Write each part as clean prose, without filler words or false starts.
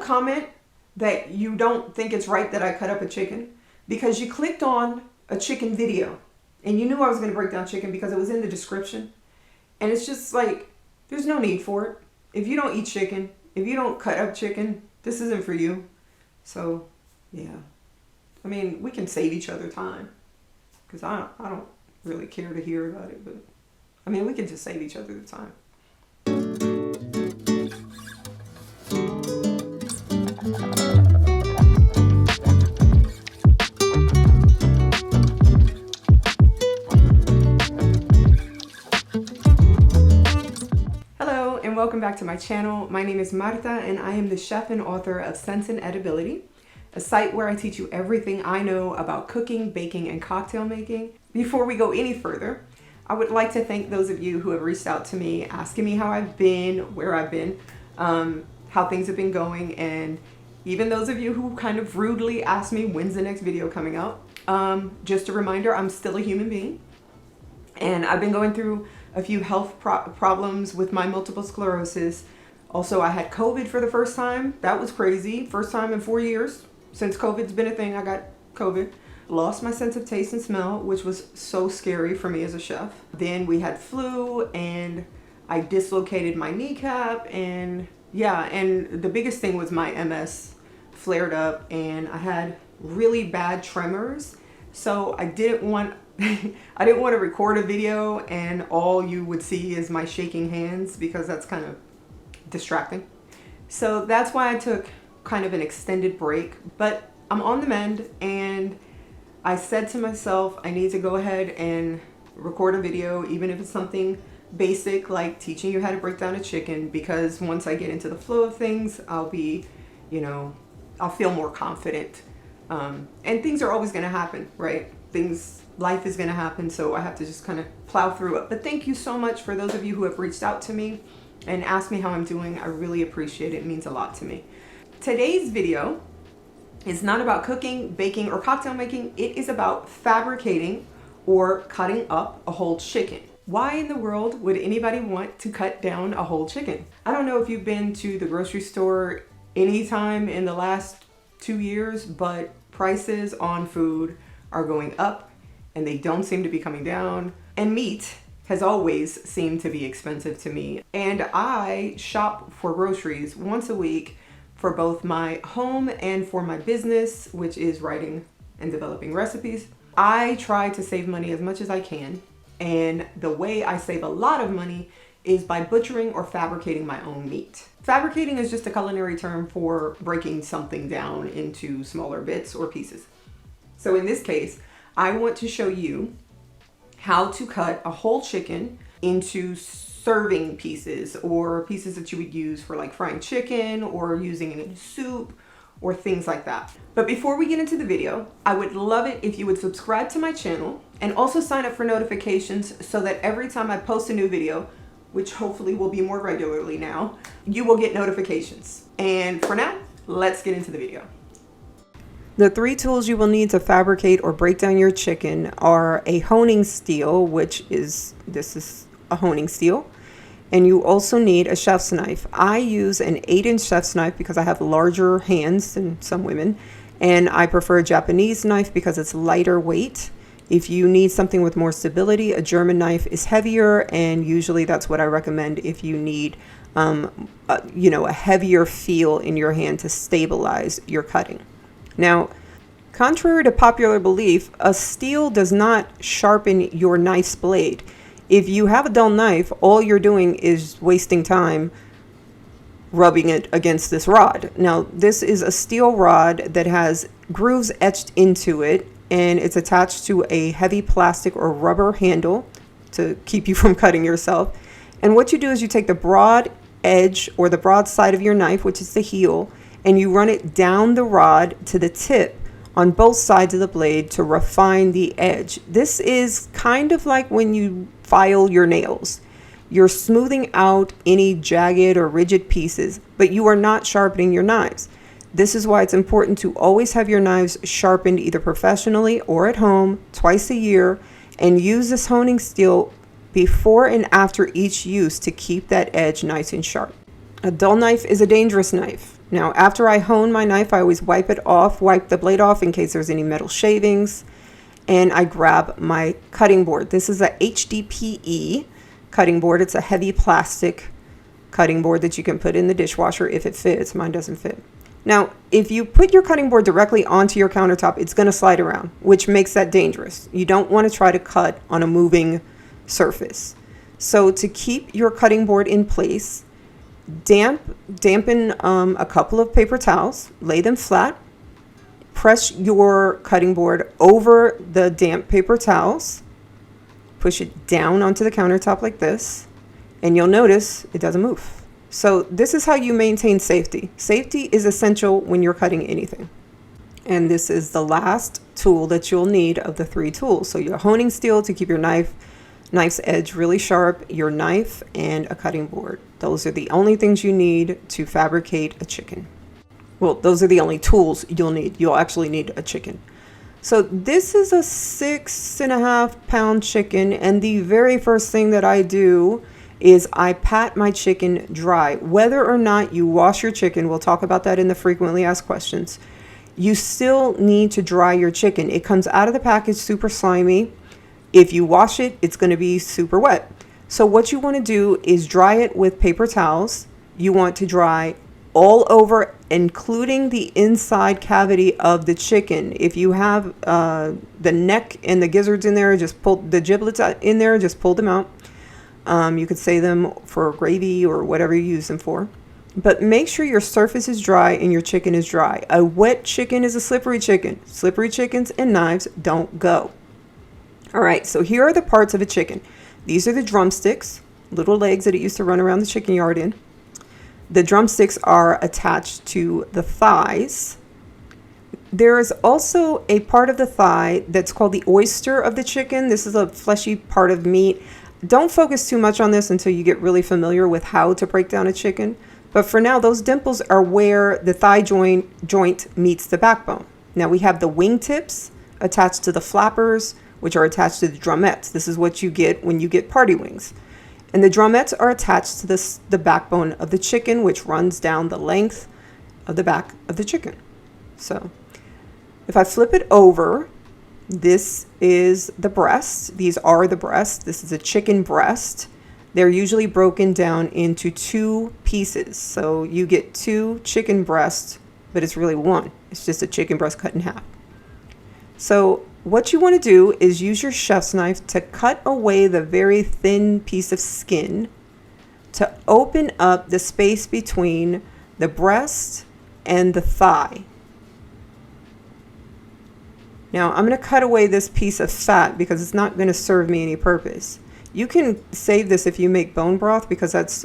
comment that you don't think it's right that I cut up a chicken because you clicked on a chicken video and you knew I was going to break down chicken because it was in the description. And it's just like, there's no need for it. If you don't eat chicken, if you don't cut up chicken, this isn't for you. So, yeah. I mean, we can save each other time because I don't really care to hear about it. But, I mean, we can just save each other the time. Welcome back to my channel. My name is Marta and I am the chef and author of Sense and Edibility, a site where I teach you everything I know about cooking, baking, and cocktail making. Before we go any further, I would like to thank those of you who have reached out to me, asking me how I've been, where I've been, how things have been going, and even those of you who kind of rudely asked me when's the next video coming out. Just a reminder, I'm still a human being, and I've been going through a few health problems with my multiple sclerosis. Also, I had COVID for the first time. That was crazy. First time in 4 years. Since COVID's been a thing, I got COVID. Lost my sense of taste and smell, which was so scary for me as a chef. Then we had flu and I dislocated my kneecap, and yeah, and the biggest thing was my MS flared up and I had really bad tremors. So I didn't want to record a video and all you would see is my shaking hands because that's kind of distracting. So that's why I took kind of an extended break, but I'm on the mend, and I said to myself, I need to go ahead and record a video, even if it's something basic like teaching you how to break down a chicken, because once I get into the flow of things, I'll be, I'll feel more confident. And things are always going to happen, right? Life is going to happen, so I have to just kind of plow through it. But thank you so much for those of you who have reached out to me and asked me how I'm doing. I really appreciate it. It means a lot to me. Today's video is not about cooking, baking, or cocktail making. It is about fabricating or cutting up a whole chicken. Why in the world would anybody want to cut down a whole chicken? I don't know if you've been to the grocery store anytime in the last 2 years, but prices on food are going up and they don't seem to be coming down. And meat has always seemed to be expensive to me. And I shop for groceries once a week for both my home and for my business, which is writing and developing recipes. I try to save money as much as I can. And the way I save a lot of money is by butchering or fabricating my own meat. Fabricating is just a culinary term for breaking something down into smaller bits or pieces. So in this case, I want to show you how to cut a whole chicken into serving pieces, or pieces that you would use for like frying chicken or using it in soup or things like that. But before we get into the video, I would love it if you would subscribe to my channel and also sign up for notifications so that every time I post a new video, which hopefully will be more regularly now, you will get notifications. And for now, let's get into the video. The 3 tools you will need to fabricate or break down your chicken are a honing steel, this is a honing steel, and you also need a chef's knife. I use an 8-inch chef's knife because I have larger hands than some women, and I prefer a Japanese knife because it's lighter weight. If you need something with more stability, a German knife is heavier, and usually that's what I recommend if you need a heavier feel in your hand to stabilize your cutting. Now, contrary to popular belief, a steel does not sharpen your knife's blade. If you have a dull knife, all you're doing is wasting time rubbing it against this rod. Now, this is a steel rod that has grooves etched into it, and it's attached to a heavy plastic or rubber handle to keep you from cutting yourself. And what you do is you take the broad edge or the broad side of your knife, which is the heel, and you run it down the rod to the tip on both sides of the blade to refine the edge. This is kind of like when you file your nails. You're smoothing out any jagged or rigid pieces, but you are not sharpening your knives. This is why it's important to always have your knives sharpened either professionally or at home twice a year, and use this honing steel before and after each use to keep that edge nice and sharp. A dull knife is a dangerous knife. Now, after I hone my knife, I always wipe the blade off in case there's any metal shavings. And I grab my cutting board. This is a HDPE cutting board. It's a heavy plastic cutting board that you can put in the dishwasher if it fits. Mine doesn't fit. Now, if you put your cutting board directly onto your countertop, it's going to slide around, which makes that dangerous. You don't want to try to cut on a moving surface. So to keep your cutting board in place, dampen a couple of paper towels, lay them flat, press your cutting board over the damp paper towels, push it down onto the countertop like this, and you'll notice it doesn't move. So this is how you maintain safety. Safety is essential when you're cutting anything. And this is the last tool that you'll need of the 3 tools. So your honing steel to keep your knife's edge really sharp, your knife, and a cutting board. Those are the only things you need to fabricate a chicken. Well, those are the only tools you'll need. You'll actually need a chicken. So this is a 6.5 pound chicken. And the very first thing that I do is I pat my chicken dry. Whether or not you wash your chicken, we'll talk about that in the frequently asked questions. You still need to dry your chicken. It comes out of the package super slimy. If you wash it, it's going to be super wet. So what you want to do is dry it with paper towels. You want to dry all over, including the inside cavity of the chicken. If you have the neck and the gizzards in there, just pull the giblets in there, just pull them out. You could save them for gravy or whatever you use them for. But make sure your surface is dry and your chicken is dry. A wet chicken is a slippery chicken. Slippery chickens and knives don't go. All right, so here are the parts of a chicken. These are the drumsticks, little legs that it used to run around the chicken yard in. The drumsticks are attached to the thighs. There is also a part of the thigh that's called the oyster of the chicken. This is a fleshy part of meat. Don't focus too much on this until you get really familiar with how to break down a chicken. But for now, those dimples are where the thigh joint meets the backbone. Now we have the wingtips attached to the flappers, which are attached to the drumettes. This is what you get when you get party wings. And the drumettes are attached to the backbone of the chicken, which runs down the length of the back of the chicken. So if I flip it over, this is the breast. These are the breasts. This is a chicken breast. They're usually broken down into 2 pieces. So you get 2 chicken breasts, but it's really 1. It's just a chicken breast cut in half. So what you want to do is use your chef's knife to cut away the very thin piece of skin to open up the space between the breast and the thigh. Now I'm going to cut away this piece of fat because it's not going to serve me any purpose. You can save this if you make bone broth because that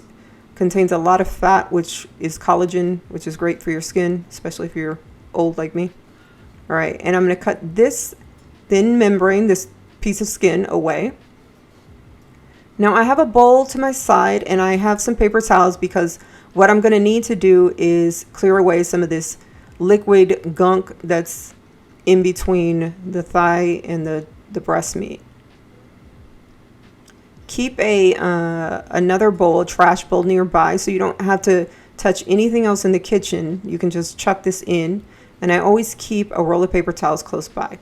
contains a lot of fat, which is collagen, which is great for your skin, especially if you're old like me. All right, and I'm going to cut this thin membrane, this piece of skin, away. Now I have a bowl to my side and I have some paper towels because what I'm going to need to do is clear away some of this liquid gunk that's in between the thigh and the breast meat. Keep another bowl, a trash bowl nearby so you don't have to touch anything else in the kitchen. You can just chuck this in, and I always keep a roll of paper towels close by.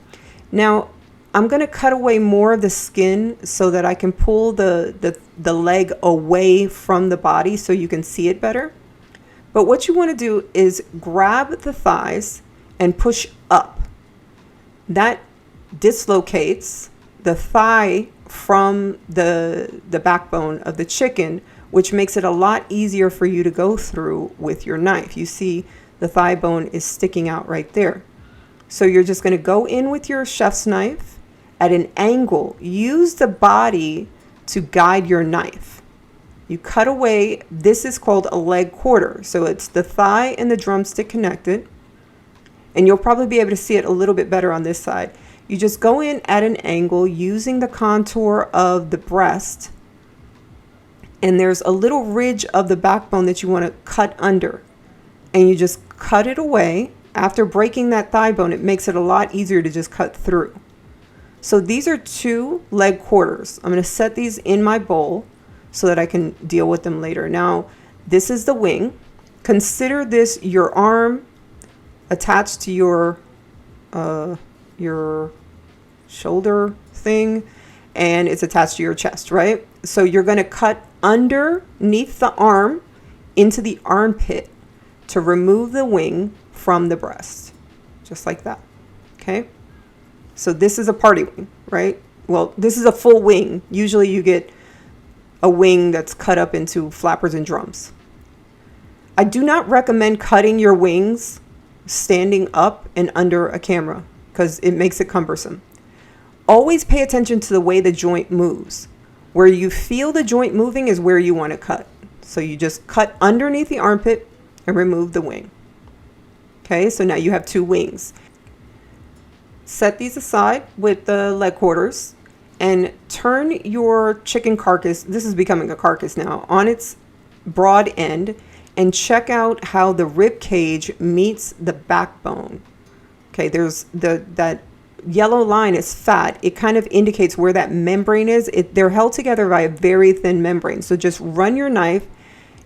Now I'm going to cut away more of the skin so that I can pull the leg away from the body so you can see it better. But what you want to do is grab the thighs and push up. That dislocates the thigh from the backbone of the chicken, which makes it a lot easier for you to go through with your knife. You see the thigh bone is sticking out right there. So you're just going to go in with your chef's knife at an angle. Use the body to guide your knife. You cut away, this is called a leg quarter. So it's the thigh and the drumstick connected. And you'll probably be able to see it a little bit better on this side. You just go in at an angle using the contour of the breast. And there's a little ridge of the backbone that you want to cut under. And you just cut it away. After breaking that thigh bone, it makes it a lot easier to just cut through. So these are 2 leg quarters. I'm going to set these in my bowl so that I can deal with them later. Now, this is the wing. Consider this your arm attached to your shoulder thing, and it's attached to your chest, right? So you're going to cut underneath the arm into the armpit to remove the wing from the breast, just like that. Okay, so this is a party wing, right? Well, this is a full wing. Usually you get a wing that's cut up into flappers and drums. I do not recommend cutting your wings standing up and under a camera because it makes it cumbersome. Always pay attention to the way the joint moves. Where you feel the joint moving is where you want to cut. So you just cut underneath the armpit and remove the wing. Okay, so now you have two wings. Set these aside with the leg quarters and turn your chicken carcass, this is becoming a carcass now, on its broad end, and check out how the rib cage meets the backbone. Okay, there's that yellow line is fat. It kind of indicates where that membrane is. They're held together by a very thin membrane. So just run your knife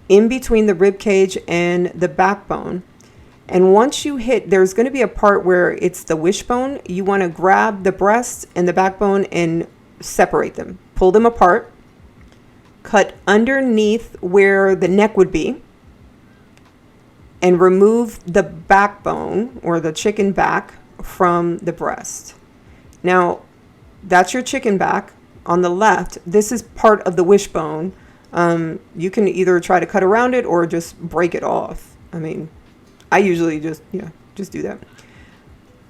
in between the rib cage and the backbone. And once you hit, there's going to be a part where it's the wishbone. You want to grab the breast and the backbone and separate them. Pull them apart. Cut underneath where the neck would be. And remove the backbone or the chicken back from the breast. Now, that's your chicken back. On the left, this is part of the wishbone. You can either try to cut around it or just break it off. I mean, I usually just do that.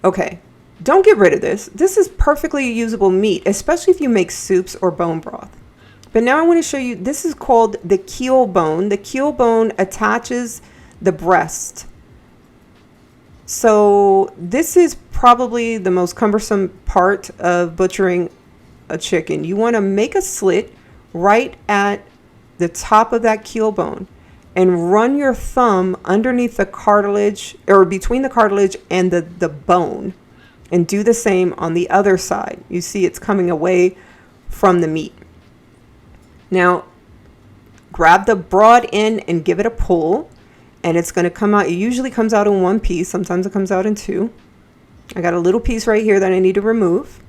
Okay, don't get rid of this. This is perfectly usable meat, especially if you make soups or bone broth. But now I want to show you, this is called the keel bone. The keel bone attaches the breast. So this is probably the most cumbersome part of butchering a chicken. You want to make a slit right at the top of that keel bone and run your thumb underneath the cartilage, or between the cartilage and the bone, and do the same on the other side. You see it's coming away from the meat. Now grab the broad end and give it a pull. And it's going to come out. It usually comes out in one piece. Sometimes it comes out in two. I got a little piece right here that I need to remove.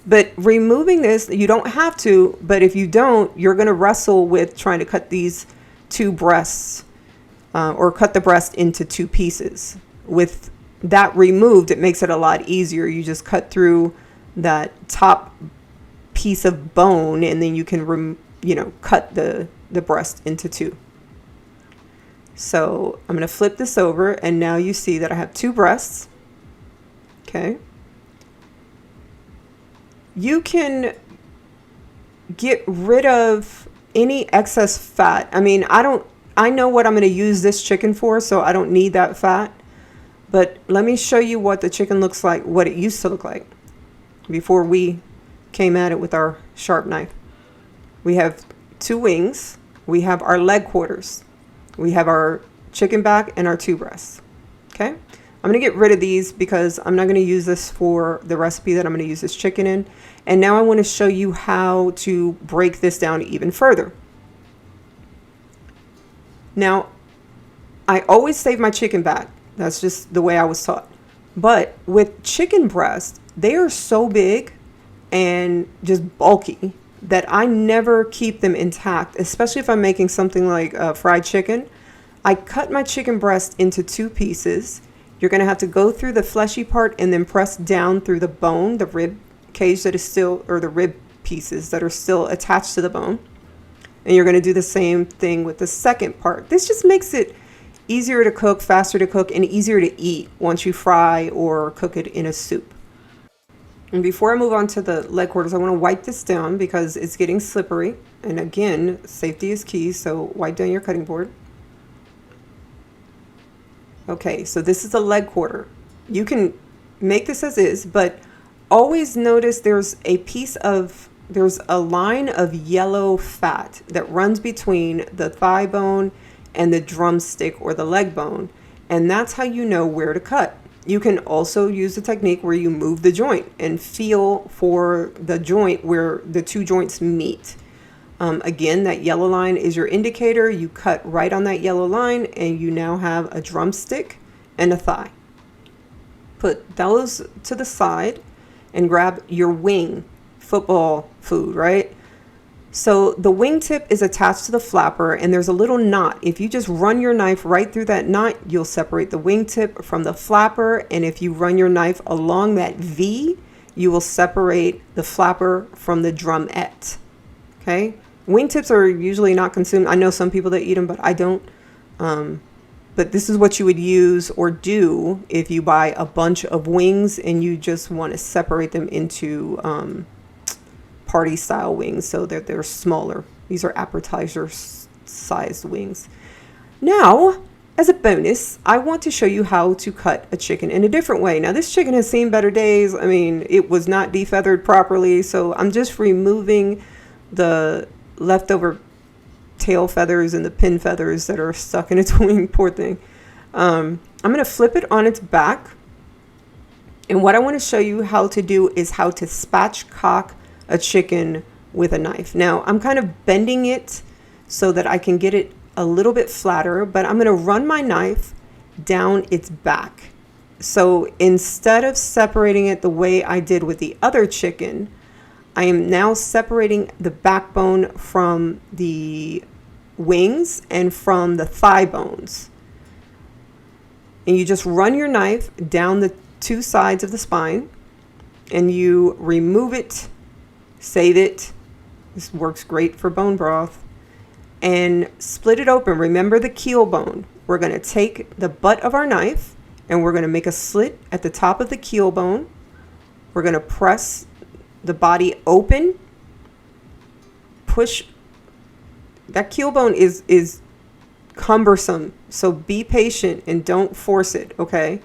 But removing this, you don't have to. But if you don't, you're going to wrestle with trying to cut these two breasts or cut the breast into two pieces. With that removed, it makes it a lot easier. You just cut through that top piece of bone and then you can, cut the breast into two. So I'm going to flip this over and now you see that I have two breasts. Okay. You can get rid of any excess fat. I mean, I know what I'm going to use this chicken for, so I don't need that fat. But let me show you what the chicken looks like, what it used to look like before we came at it with our sharp knife. We have two wings. We have our leg quarters. We have our chicken back and our two breasts. Okay. I'm going to get rid of these because I'm not going to use this for the recipe that I'm going to use this chicken in. And now I want to show you how to break this down even further. Now, I always save my chicken back. That's just the way I was taught. But with chicken breast, they are so big and just bulky that I never keep them intact, especially if I'm making something like fried chicken. I cut my chicken breast into two pieces. You're going to have to go through the fleshy part and then press down through the bone, the rib cage that is still, or the rib pieces that are still attached to the bone. And you're going to do the same thing with the second part. This just makes it easier to cook, faster to cook, and easier to eat once you fry or cook it in a soup. And before I move on to the leg quarters, I want to wipe this down because it's getting slippery. And again, safety is key, so wipe down your cutting board. Okay, so this is a leg quarter. You can make this as is, but always notice there's a line of yellow fat that runs between the thigh bone and the drumstick or the leg bone. And that's how you know where to cut. You can also use the technique where you move the joint and feel for the joint where the two joints meet. Again, that yellow line is your indicator. You cut right on that yellow line and you now have a drumstick and a thigh. Put those to the side and grab your wing, football food, right? So the wingtip is attached to the flapper and there's a little knot. If you just run your knife right through that knot, you'll separate the wingtip from the flapper. And if you run your knife along that V, you will separate the flapper from the drumette. Okay? Wingtips are usually not consumed. I know some people that eat them, but I don't. But this is what you would use or do if you buy a bunch of wings and you just want to separate them into party style wings so that they're smaller. These are appetizer sized wings. Now, as a bonus, I want to show you how to cut a chicken in a different way. Now, this chicken has seen better days. I mean, it was not defeathered properly, so I'm just removing the leftover tail feathers and the pin feathers that are stuck in its wing. Poor thing. I'm going to flip it on its back. And what I want to show you how to do is how to spatchcock a chicken with a knife. Now, I'm kind of bending it so that I can get it a little bit flatter, but I'm going to run my knife down its back. So instead of separating it the way I did with the other chicken, I am now separating the backbone from the wings and from the thigh bones. And you just run your knife down the two sides of the spine and you remove it, save it. This works great for bone broth. And split it open. Remember the keel bone. We're going to take the butt of our knife and we're going to make a slit at the top of the keel bone. We're going to press the body open. Push. That keel bone is cumbersome, so be patient and don't force it, okay?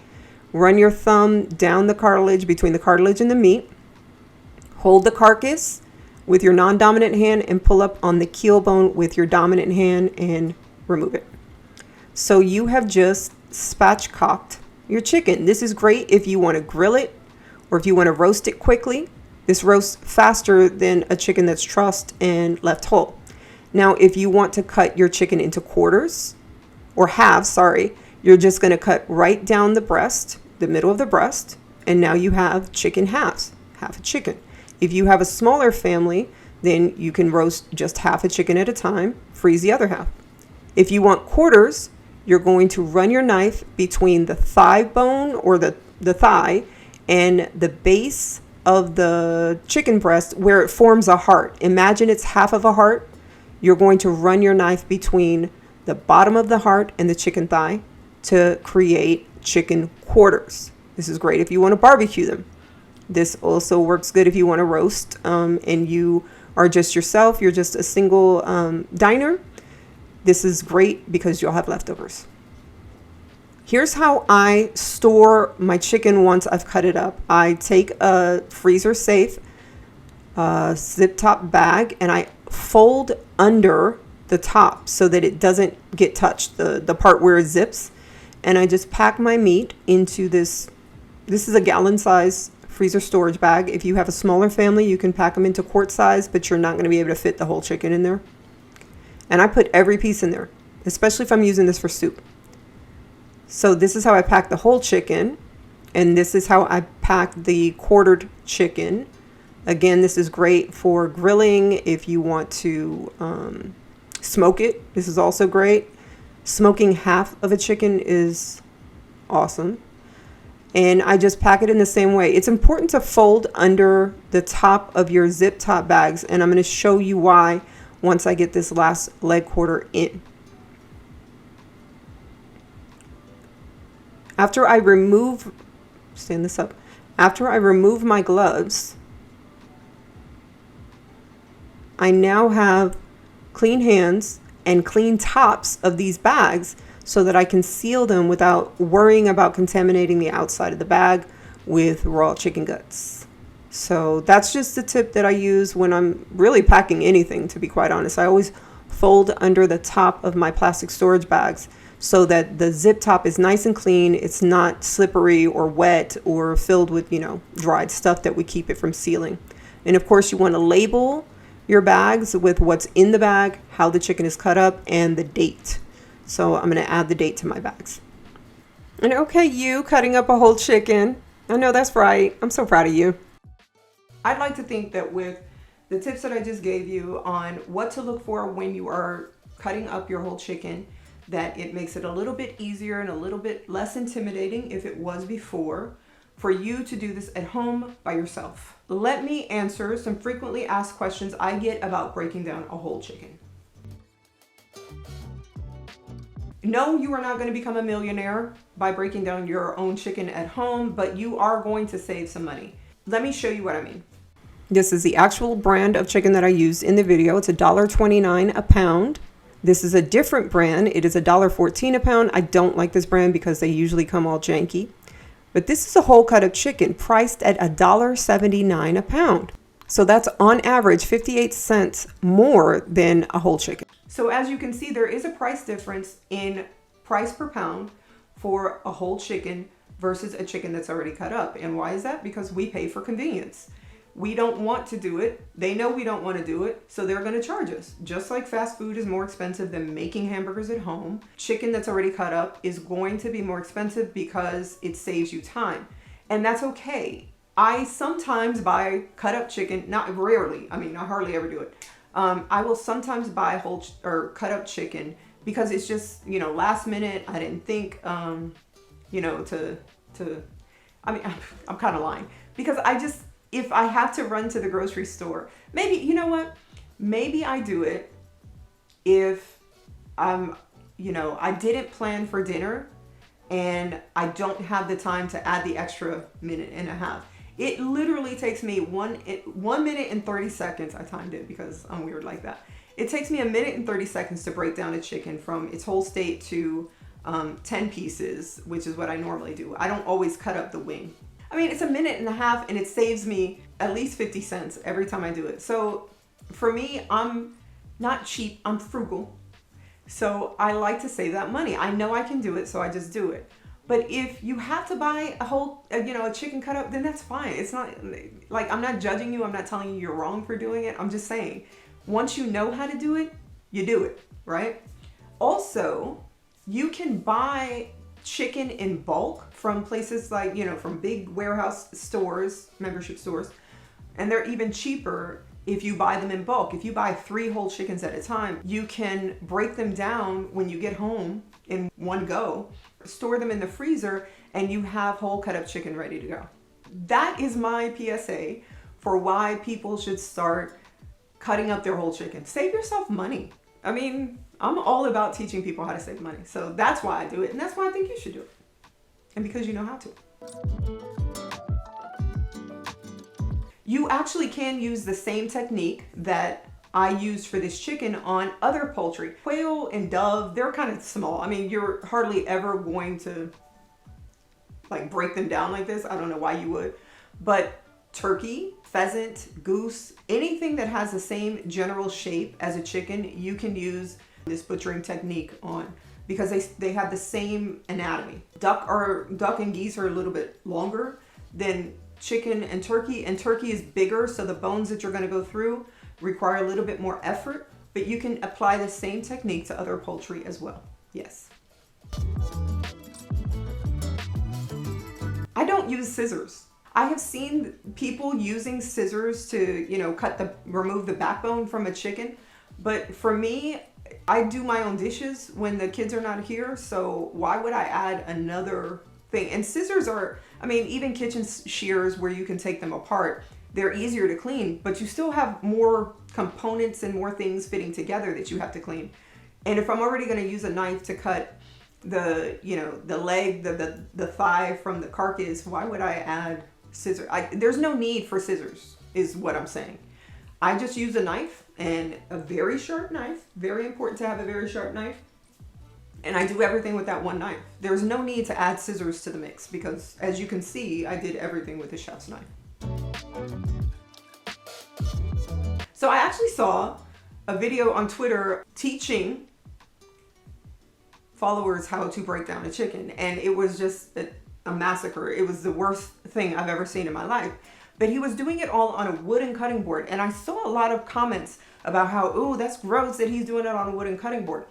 Run your thumb down the cartilage, between the cartilage and the meat. Hold the carcass with your non-dominant hand and pull up on the keel bone with your dominant hand and remove it. So you have just spatchcocked your chicken. This is great if you want to grill it or if you want to roast it quickly. This roasts faster than a chicken that's trussed and left whole. Now, if you want to cut your chicken into quarters or halves, you're just going to cut right down the breast, the middle of the breast, and now you have chicken halves, half a chicken. If you have a smaller family, then you can roast just half a chicken at a time, freeze the other half. If you want quarters, you're going to run your knife between the thigh bone or the thigh and the base of the chicken breast where it forms a heart. Imagine it's half of a heart. You're going to run your knife between the bottom of the heart and the chicken thigh to create chicken quarters. This is great if you want to barbecue them. This also works good if you want to roast and you are just yourself. You're just a single diner. This is great because you'll have leftovers. Here's how I store my chicken once I've cut it up. I take a freezer safe zip top bag and I fold under the top so that it doesn't get touched, the part where it zips. And I just pack my meat into this. This is a gallon size freezer storage bag. If you have a smaller family, you can pack them into quart size, but you're not going to be able to fit the whole chicken in there. And I put every piece in there, especially if I'm using this for soup. So this is how I pack the whole chicken. And this is how I pack the quartered chicken. Again, this is great for grilling if you want to smoke it. This is also great. Smoking half of a chicken is awesome. And I just pack it in the same way. It's important to fold under the top of your zip top bags. And I'm going to show you why once I get this last leg quarter in. After I remove, stand this up. After I remove my gloves, I now have clean hands and clean tops of these bags so that I can seal them without worrying about contaminating the outside of the bag with raw chicken guts. So that's just a tip that I use when I'm really packing anything, to be quite honest. I always fold under the top of my plastic storage bags so that the zip top is nice and clean. It's not slippery or wet or filled with, dried stuff that would keep it from sealing. And of course, you want to label your bags with what's in the bag, how the chicken is cut up, and the date. So I'm going to add the date to my bags. And okay, you cutting up a whole chicken. I know that's right. I'm so proud of you. I'd like to think that with the tips that I just gave you on what to look for when you are cutting up your whole chicken, that it makes it a little bit easier and a little bit less intimidating if it was before for you to do this at home by yourself. Let me answer some frequently asked questions I get about breaking down a whole chicken. No, you are not going to become a millionaire by breaking down your own chicken at home, but you are going to save some money. Let me show you what I mean. This is the actual brand of chicken that I used in the video. It's $1.29 a pound. This is a different brand. It is $1.14 a pound. I don't like this brand because they usually come all janky. But this is a whole cut of chicken priced at $1.79 a pound. So that's on average 58 cents more than a whole chicken. So as you can see, there is a price difference in price per pound for a whole chicken versus a chicken that's already cut up. And why is that? Because we pay for convenience. We don't want to do it. They know we don't want to do it, so they're going to charge us. Just like fast food is more expensive than making hamburgers at home, chicken that's already cut up is going to be more expensive because it saves you time. And that's okay. I sometimes buy cut up chicken, not rarely, I mean, I hardly ever do it. I will sometimes buy whole or cut up chicken because it's just, you know, last minute. I didn't think, you know, I mean, I'm kind of lying because if I have to run to the grocery store, maybe, you know what? Maybe I do it if you know, I didn't plan for dinner and I don't have the time to add the extra minute and a half. It literally takes me 1 minute and 30 seconds. I timed it because I'm weird like that. It takes me 1 minute and 30 seconds to break down a chicken from its whole state to 10 pieces, which is what I normally do. I don't always cut up the wing. I mean, it's 1.5 minutes and it saves me at least 50 cents every time I do it. So for me, I'm not cheap, I'm frugal. So I like to save that money. I know I can do it, so I just do it. But if you have to buy a whole, you know, a chicken cut up, then that's fine. It's not like, I'm not judging you. I'm not telling you you're wrong for doing it. I'm just saying, once you know how to do it, you do it, right? Also, you can buy chicken in bulk from places like, you know, from big warehouse stores, membership stores, and they're even cheaper if you buy them in bulk. If you buy 3 whole chickens at a time, you can break them down when you get home in one go, store them in the freezer, and you have whole cut up chicken ready to go. That is my PSA for why people should start cutting up their whole chicken. Save yourself money. I mean, I'm all about teaching people how to save money. So that's why I do it, and that's why I think you should do it. And because you know how to. You actually can use the same technique that I used for this chicken on other poultry. Quail and dove, they're kind of small. I mean, you're hardly ever going to like break them down like this. I don't know why you would. But turkey, pheasant, goose, anything that has the same general shape as a chicken, you can use this butchering technique on because they have the same anatomy. Duck and geese are a little bit longer than chicken and turkey is bigger, so the bones that you're going to go through require a little bit more effort, but you can apply the same technique to other poultry as well. Yes. I don't use scissors. I have seen people using scissors to, you know, remove the backbone from a chicken, but for me, I do my own dishes when the kids are not here, so why would I add another thing? And scissors are, I mean, even kitchen shears where you can take them apart, they're easier to clean, but you still have more components and more things fitting together that you have to clean. And if I'm already going to use a knife to cut the, you know, the leg, the thigh from the carcass, why would I add scissors? There's no need for scissors, is what I'm saying. I just use a knife, and a very sharp knife. Very important to have a very sharp knife. And I do everything with that one knife. There's no need to add scissors to the mix because, as you can see, I did everything with a chef's knife. So I actually saw a video on Twitter teaching followers how to break down a chicken, and it was just a massacre. It was the worst thing I've ever seen in my life. but he was doing it all on a wooden cutting board. And I saw a lot of comments about how, oh, that's gross that he's doing it on a wooden cutting board.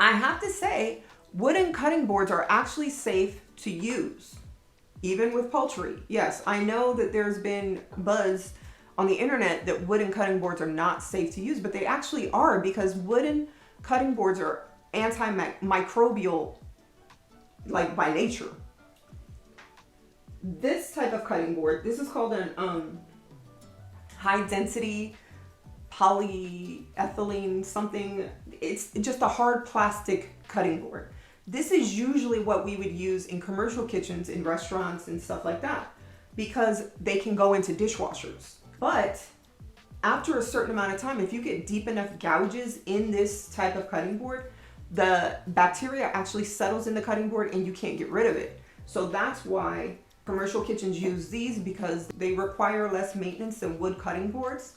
I have to say, wooden cutting boards are actually safe to use, even with poultry. Yes, I know that there's been buzz on the internet that wooden cutting boards are not safe to use, but they actually are, because wooden cutting boards are antimicrobial, like by nature. This type of cutting board, this is called an high density polyethylene something. It's just a hard plastic cutting board. This is usually what we would use in commercial kitchens, in restaurants and stuff like that, because they can go into dishwashers. But after a certain amount of time, if you get deep enough gouges in this type of cutting board, the bacteria actually settles in the cutting board and you can't get rid of it. So that's why commercial kitchens use these, because they require less maintenance than wood cutting boards.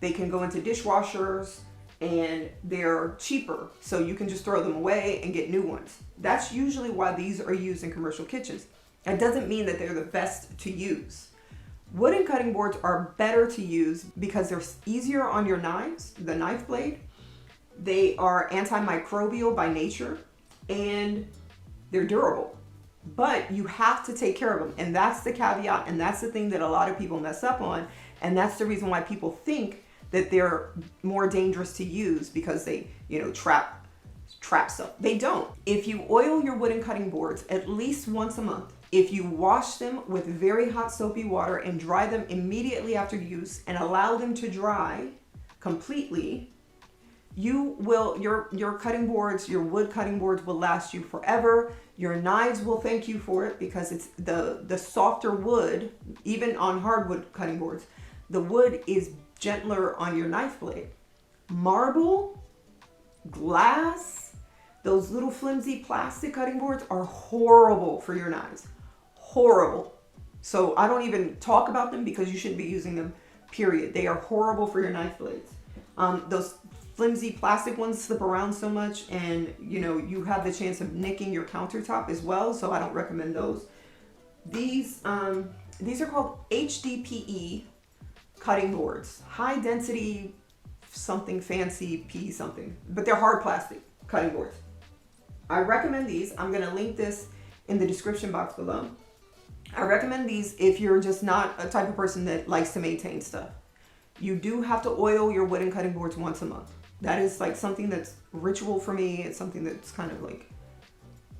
They can go into dishwashers and they're cheaper, so you can just throw them away and get new ones. That's usually why these are used in commercial kitchens. That doesn't mean that they're the best to use. Wooden cutting boards are better to use because they're easier on your knives, the knife blade. They are antimicrobial by nature and they're durable. But you have to take care of them, and that's the caveat, and that's the thing that a lot of people mess up on, and that's the reason why people think that they're more dangerous to use, because they, trap stuff. They don't. If you oil your wooden cutting boards at least once a month, if you wash them with very hot soapy water and dry them immediately after use and allow them to dry completely, your cutting boards, your wood cutting boards will last you forever. Your knives will thank you for it, because it's the softer wood, even on hardwood cutting boards, the wood is gentler on your knife blade. Marble, glass, those little flimsy plastic cutting boards are horrible for your knives. Horrible. So I don't even talk about them, because you shouldn't be using them, period. They are horrible for your knife blades. Those flimsy plastic ones slip around so much, and you have the chance of nicking your countertop as well, so I don't recommend those. These are called HDPE cutting boards, high density something fancy P something, but they're hard plastic cutting boards. I recommend these. I'm going to link this in the description box below. I recommend these if you're just not a type of person that likes to maintain stuff. You do have to oil your wooden cutting boards once a month. That is like something that's ritual for me. It's something that's kind of like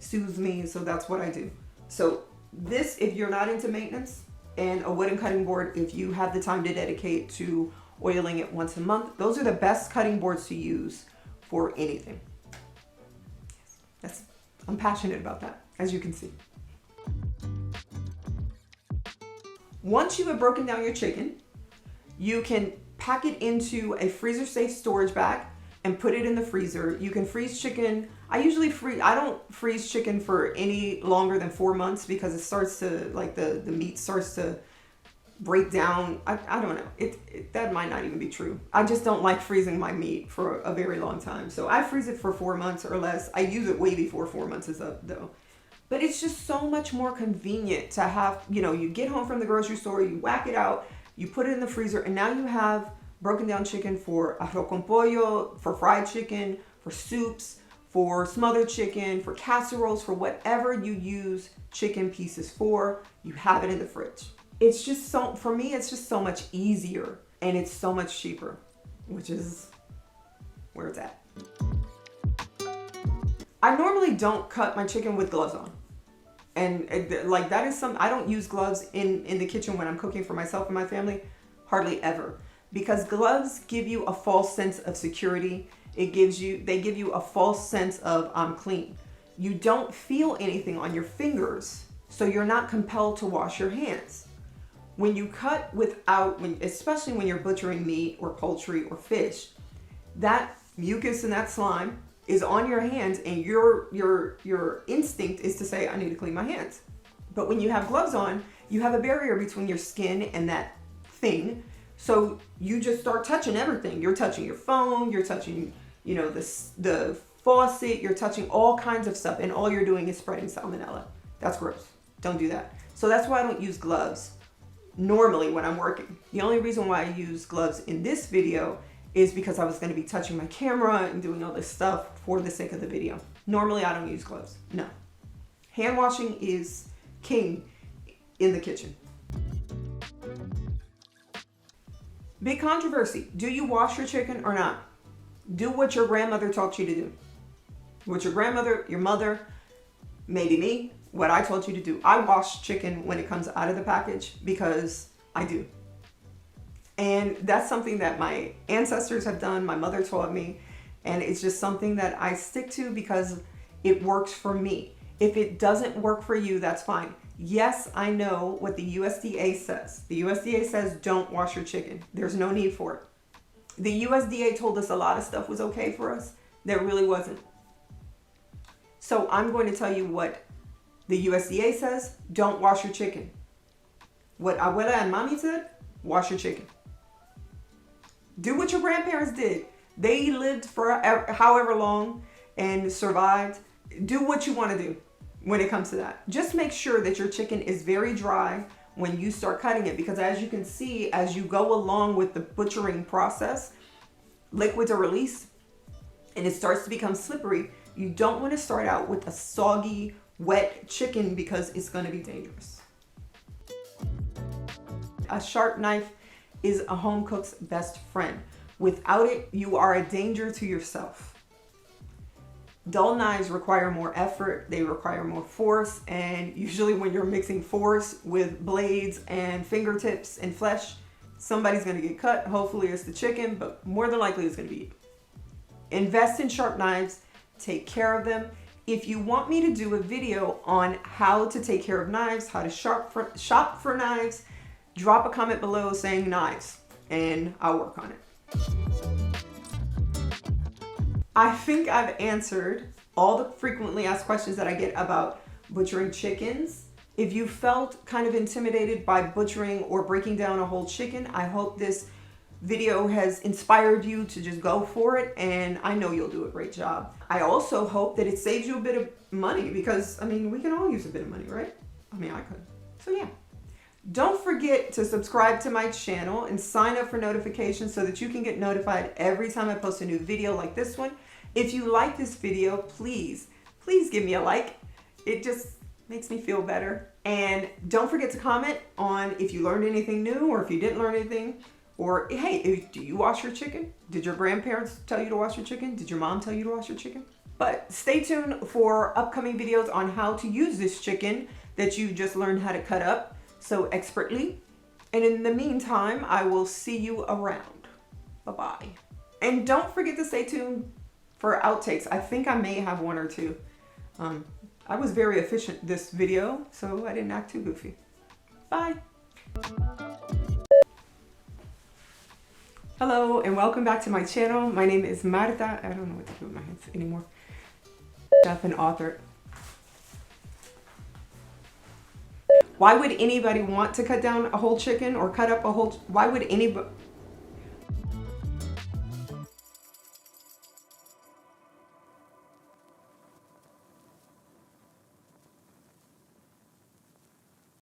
soothes me. So that's what I do. So this, if you're not into maintenance, and a wooden cutting board, if you have the time to dedicate to oiling it once a month, those are the best cutting boards to use for anything. I'm passionate about that, as you can see. Once you have broken down your chicken, you can pack it into a freezer safe storage bag and put it in the freezer. You can freeze chicken. I don't freeze chicken for any longer than 4 months, because it starts to, like, the meat starts to break down. I don't know. That might not even be true. I just don't like freezing my meat for a very long time. So I freeze it for 4 months or less. I use it way before 4 months is up though. But it's just so much more convenient to have, you get home from the grocery store, you whack it out, you put it in the freezer, and now you have broken down chicken for arroz con pollo, for fried chicken, for soups, for smothered chicken, for casseroles, for whatever you use chicken pieces for. You have it in the fridge. It's just for me, it's just so much easier, and it's so much cheaper, which is where it's at. I normally don't cut my chicken with gloves on. And that is I don't use gloves in the kitchen when I'm cooking for myself and my family, hardly ever. Because gloves give you a false sense of security. They give you a false sense of I'm clean. You don't feel anything on your fingers, so you're not compelled to wash your hands. When you cut especially when you're butchering meat or poultry or fish, that mucus and that slime is on your hands, and your instinct is to say, I need to clean my hands. But when you have gloves on, you have a barrier between your skin and that thing. So you just start touching everything. You're touching your phone, you're touching, the faucet, you're touching all kinds of stuff, and all you're doing is spreading salmonella. That's gross. Don't do that. So that's why I don't use gloves normally when I'm working. The only reason why I use gloves in this video is because I was going to be touching my camera and doing all this stuff for the sake of the video. Normally I don't use gloves. No. Hand washing is king in the kitchen. Big controversy. Do you wash your chicken or not? Do what your grandmother taught you to do. What your grandmother, your mother, maybe me, what I told you to do. I wash chicken when it comes out of the package because I do. And that's something that my ancestors have done, my mother taught me, and it's just something that I stick to because it works for me. If it doesn't work for you, that's fine. Yes, I know what the USDA says. The USDA says don't wash your chicken. There's no need for it. The USDA told us a lot of stuff was okay for us that really wasn't. So I'm going to tell you what the USDA says, don't wash your chicken. What abuela and mommy said, wash your chicken. Do what your grandparents did. They lived for however long and survived. Do what you want to do when it comes to that. Just make sure that your chicken is very dry when you start cutting it, because as you can see, as you go along with the butchering process, liquids are released and it starts to become slippery. You don't want to start out with a soggy, wet chicken because it's going to be dangerous. A sharp knife is a home cook's best friend. Without it, you are a danger to yourself. Dull knives require more effort, they require more force, and usually when you're mixing force with blades and fingertips and flesh, somebody's going to get cut. Hopefully it's the chicken, but more than likely it's going to be you. Invest in sharp knives, take care of them. If you want me to do a video on how to take care of knives, how to shop for knives, drop a comment below saying knives and I'll work on it. I think I've answered all the frequently asked questions that I get about butchering chickens. If you felt kind of intimidated by butchering or breaking down a whole chicken, I hope this video has inspired you to just go for it, and I know you'll do a great job. I also hope that it saves you a bit of money because, I mean, we can all use a bit of money, right? I mean, I could. So yeah. Don't forget to subscribe to my channel and sign up for notifications so that you can get notified every time I post a new video like this one. If you like this video, please give me a like. It just makes me feel better. And don't forget to comment on if you learned anything new or if you didn't learn anything. Or, hey, do you wash your chicken? Did your grandparents tell you to wash your chicken? Did your mom tell you to wash your chicken? But stay tuned for upcoming videos on how to use this chicken that you just learned how to cut up so expertly. And in the meantime, I will see you around. Bye-bye. And don't forget to stay tuned for outtakes. I think I may have one or two. I was very efficient this video, so I didn't act too goofy. Bye. Hello and welcome back to my channel. My name is Marta. I don't know what to do with my hands anymore. Chef and author. Why would anybody want to cut down a whole chicken or cut up a whole, why would anybody,